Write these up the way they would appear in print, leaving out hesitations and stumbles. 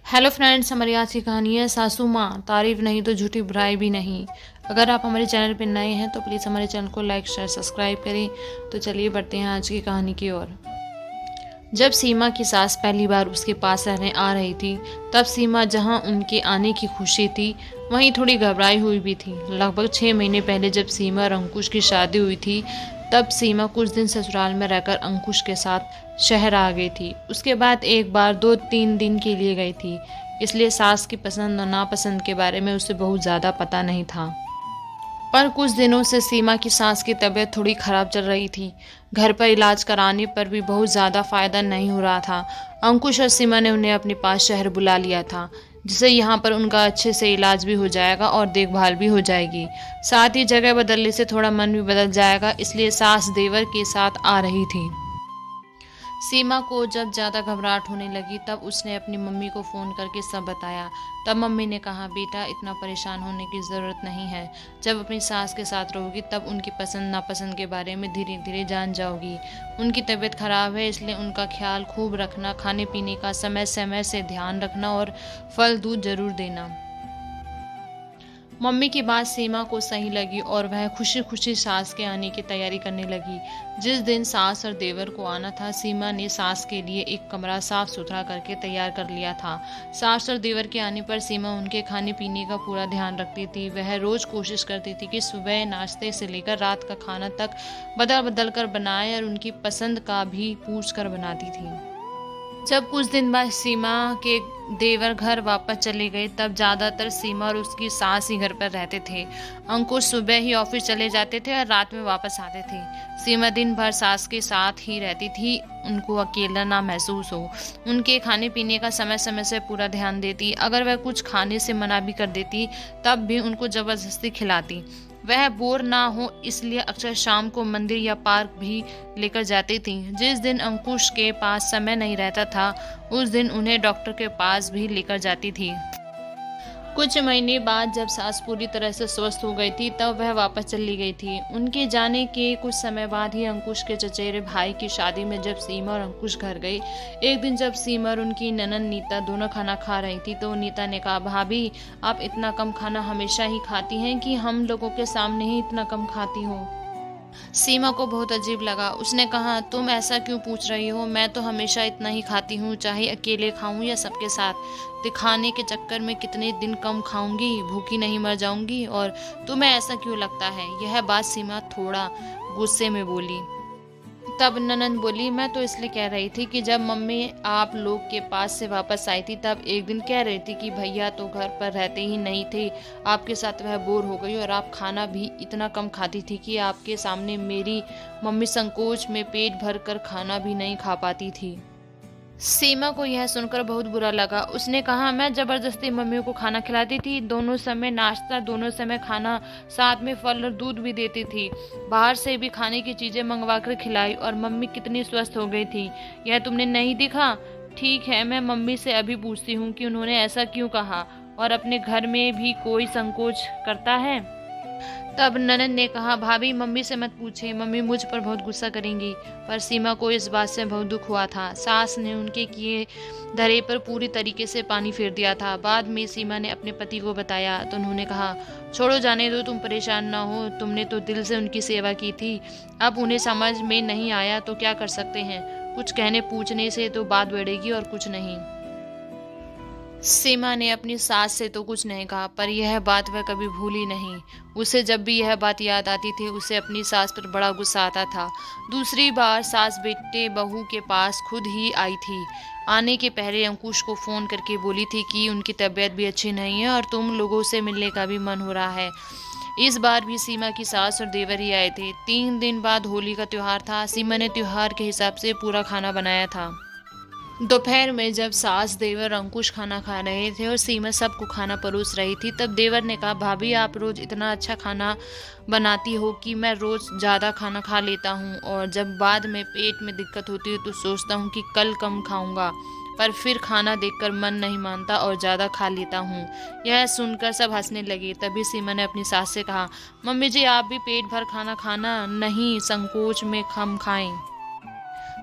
Hello friends, हमारी आज की कहानी है सासू माँ, तारीफ नहीं तो झूठी बुराई भी नहीं। अगर आप हमारे चैनल पर नए हैं तो प्लीज़ हमारे चैनल को लाइक शेयर सब्सक्राइब करें। तो चलिए बढ़ते हैं आज की कहानी की ओर। जब सीमा की सास पहली बार उसके पास रहने आ रही थी, तब सीमा जहां उनके आने की खुशी थी, वहीं थोड़ी घबराई हुई भी थी। लगभग 6 महीने पहले जब सीमा और अंकुश की शादी हुई थी, तब सीमा कुछ दिन ससुराल में रहकर अंकुश के साथ शहर आ गई थी। उसके बाद एक बार 2-3 दिन के लिए गई थी, इसलिए सास की पसंद और नापसंद के बारे में उसे बहुत ज़्यादा पता नहीं था। पर कुछ दिनों से सीमा की सास की तबीयत थोड़ी खराब चल रही थी। घर पर इलाज कराने पर भी बहुत ज़्यादा फायदा नहीं हो रहा था। अंकुश और सीमा ने उन्हें अपने पास शहर बुला लिया था, जिससे यहाँ पर उनका अच्छे से इलाज भी हो जाएगा और देखभाल भी हो जाएगी। साथ ही जगह बदलने से थोड़ा मन भी बदल जाएगा, इसलिए सास देवर के साथ आ रही थी। सीमा को जब ज़्यादा घबराहट होने लगी, तब उसने अपनी मम्मी को फ़ोन करके सब बताया। तब मम्मी ने कहा, बेटा इतना परेशान होने की ज़रूरत नहीं है। जब अपनी सास के साथ रहोगी तब उनकी पसंद नापसंद के बारे में धीरे धीरे जान जाओगी। उनकी तबीयत ख़राब है, इसलिए उनका ख्याल खूब रखना, खाने पीने का समय समय से ध्यान रखना और फल दूध ज़रूर देना। मम्मी की बात सीमा को सही लगी और वह खुशी खुशी सास के आने की तैयारी करने लगी। जिस दिन सास और देवर को आना था, सीमा ने सास के लिए एक कमरा साफ सुथरा करके तैयार कर लिया था। सास और देवर के आने पर सीमा उनके खाने पीने का पूरा ध्यान रखती थी। वह रोज कोशिश करती थी कि सुबह नाश्ते से लेकर रात का खाना तक बदल बदल कर बनाए और उनकी पसंद का भी पूछ कर बनाती थी। जब कुछ दिन बाद सीमा के देवर घर वापस चले गए, तब ज़्यादातर सीमा और उसकी सास ही घर पर रहते थे। अंकुश सुबह ही ऑफिस चले जाते थे और रात में वापस आते थे। सीमा दिन भर सास के साथ ही रहती थी, उनको अकेला ना महसूस हो। उनके खाने पीने का समय समय से पूरा ध्यान देती। अगर वह कुछ खाने से मना भी कर देती, तब भी उनको ज़बरदस्ती खिलाती। वह बोर ना हो इसलिए अक्सर शाम को मंदिर या पार्क भी लेकर जाती थी। जिस दिन अंकुश के पास समय नहीं रहता था, उस दिन उन्हें डॉक्टर के पास भी लेकर जाती थी। कुछ महीने बाद जब सास पूरी तरह से स्वस्थ हो गई थी, तब वह वापस चली गई थी। उनके जाने के कुछ समय बाद ही अंकुश के चचेरे भाई की शादी में जब सीमा और अंकुश घर गई, एक दिन जब सीमा और उनकी ननद नीता दोनों खाना खा रही थी, तो नीता ने कहा, भाभी आप इतना कम खाना हमेशा ही खाती हैं कि हम लोगों के सामने ही इतना कम खाती हो। सीमा को बहुत अजीब लगा। उसने कहा, तुम ऐसा क्यों पूछ रही हो? मैं तो हमेशा इतना ही खाती हूँ, चाहे अकेले खाऊं या सबके साथ। दिखाने के चक्कर में कितने दिन कम खाऊंगी, भूखी नहीं मर जाऊंगी, और तुम्हें ऐसा क्यों लगता है? यह बात सीमा थोड़ा गुस्से में बोली। तब ननद बोली, मैं तो इसलिए कह रही थी कि जब मम्मी आप लोग के पास से वापस आई थी, तब एक दिन कह रही थी कि भैया तो घर पर रहते ही नहीं थे, आपके साथ वह बोर हो गई और आप खाना भी इतना कम खाती थी कि आपके सामने मेरी मम्मी संकोच में पेट भर कर खाना भी नहीं खा पाती थी। सीमा को यह सुनकर बहुत बुरा लगा। उसने कहा, मैं जबरदस्ती मम्मी को खाना खिलाती थी, दोनों समय नाश्ता, दोनों समय खाना, साथ में फल और दूध भी देती थी। बाहर से भी खाने की चीजें मंगवा कर खिलाई और मम्मी कितनी स्वस्थ हो गई थी, यह तुमने नहीं देखा? ठीक है, मैं मम्मी से अभी पूछती हूँ कि उन्होंने ऐसा क्यों कहा, और अपने घर में भी कोई संकोच करता है? तब ननद ने कहा, भाभी मम्मी से मत पूछे, मम्मी मुझ पर बहुत गुस्सा करेंगी। पर सीमा को इस बात से बहुत दुख हुआ था। सास ने उनके किए धरे पर पूरी तरीके से पानी फेर दिया था। बाद में सीमा ने अपने पति को बताया तो उन्होंने कहा, छोड़ो जाने दो, तुम परेशान ना हो, तुमने तो दिल से उनकी सेवा की थी। अब उन्हें समझ में नहीं आया तो क्या कर सकते हैं? कुछ कहने पूछने से तो बात बढ़ेगी और कुछ नहीं। सीमा ने अपनी सास से तो कुछ नहीं कहा, पर यह बात वह कभी भूली नहीं। उसे जब भी यह बात याद आती थी, उसे अपनी सास पर बड़ा गुस्सा आता था। दूसरी बार सास बेटे बहू के पास खुद ही आई थी। आने के पहले अंकुश को फोन करके बोली थी कि उनकी तबीयत भी अच्छी नहीं है और तुम लोगों से मिलने का भी मन हो रहा है। इस बार भी सीमा की सास और देवर ही आए थे। 3 दिन बाद होली का त्योहार था। सीमा ने त्योहार के हिसाब से पूरा खाना बनाया था। दोपहर में जब सास देवर अंकुश खाना खा रहे थे और सीमा सबको खाना परोस रही थी, तब देवर ने कहा, भाभी आप रोज इतना अच्छा खाना बनाती हो कि मैं रोज ज़्यादा खाना खा लेता हूँ, और जब बाद में पेट में दिक्कत होती है तो सोचता हूँ कि कल कम खाऊंगा, पर फिर खाना देखकर मन नहीं मानता और ज़्यादा खा लेता हूँ। यह सुनकर सब हंसने लगे। तभी सीमा ने अपनी सास से कहा, मम्मी जी आप भी पेट भर खाना खाना, नहीं संकोच में कम खाएं।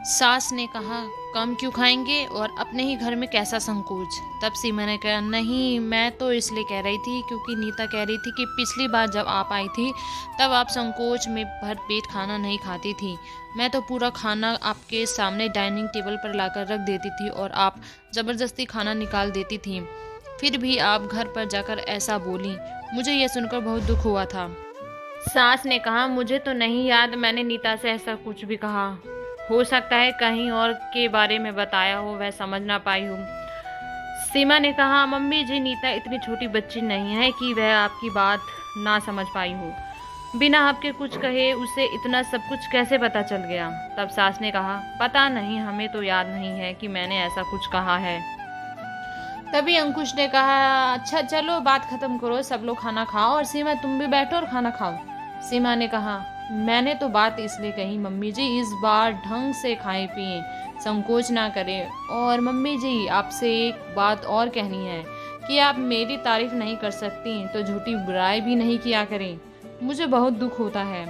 सास ने कहा, कम क्यों खाएंगे और अपने ही घर में कैसा संकोच। तब सीमा ने कहा, नहीं, मैं तो इसलिए कह रही थी क्योंकि नीता कह रही थी कि पिछली बार जब आप आई थी तब आप संकोच में भर पेट खाना नहीं खाती थी। मैं तो पूरा खाना आपके सामने डाइनिंग टेबल पर लाकर रख देती थी और आप ज़बरदस्ती खाना निकाल देती थी। फिर भी आप घर पर जाकर ऐसा बोली। मुझे यह सुनकर बहुत दुख हुआ था। सास ने कहा, मुझे तो नहीं याद मैंने नीता से ऐसा कुछ भी कहा। हो सकता है कहीं और के बारे में बताया हो, वह समझ ना पाई हो। सीमा ने कहा, मम्मी जी, नीता इतनी छोटी बच्ची नहीं है कि वह आपकी बात ना समझ पाई हो। बिना आपके कुछ कहे उसे इतना सब कुछ कैसे पता चल गया। तब सास ने कहा, पता नहीं, हमें तो याद नहीं है कि मैंने ऐसा कुछ कहा है। तभी अंकुश ने कहा, अच्छा चलो बात खत्म करो, सब लोग खाना खाओ और सीमा तुम भी बैठो और खाना खाओ। सीमा ने कहा, मैंने तो बात इसलिए कही मम्मी जी, इस बार ढंग से खाएं पिएं, संकोच ना करें। और मम्मी जी, आपसे एक बात और कहनी है कि आप मेरी तारीफ नहीं कर सकती तो झूठी बुराई भी नहीं किया करें। मुझे बहुत दुख होता है।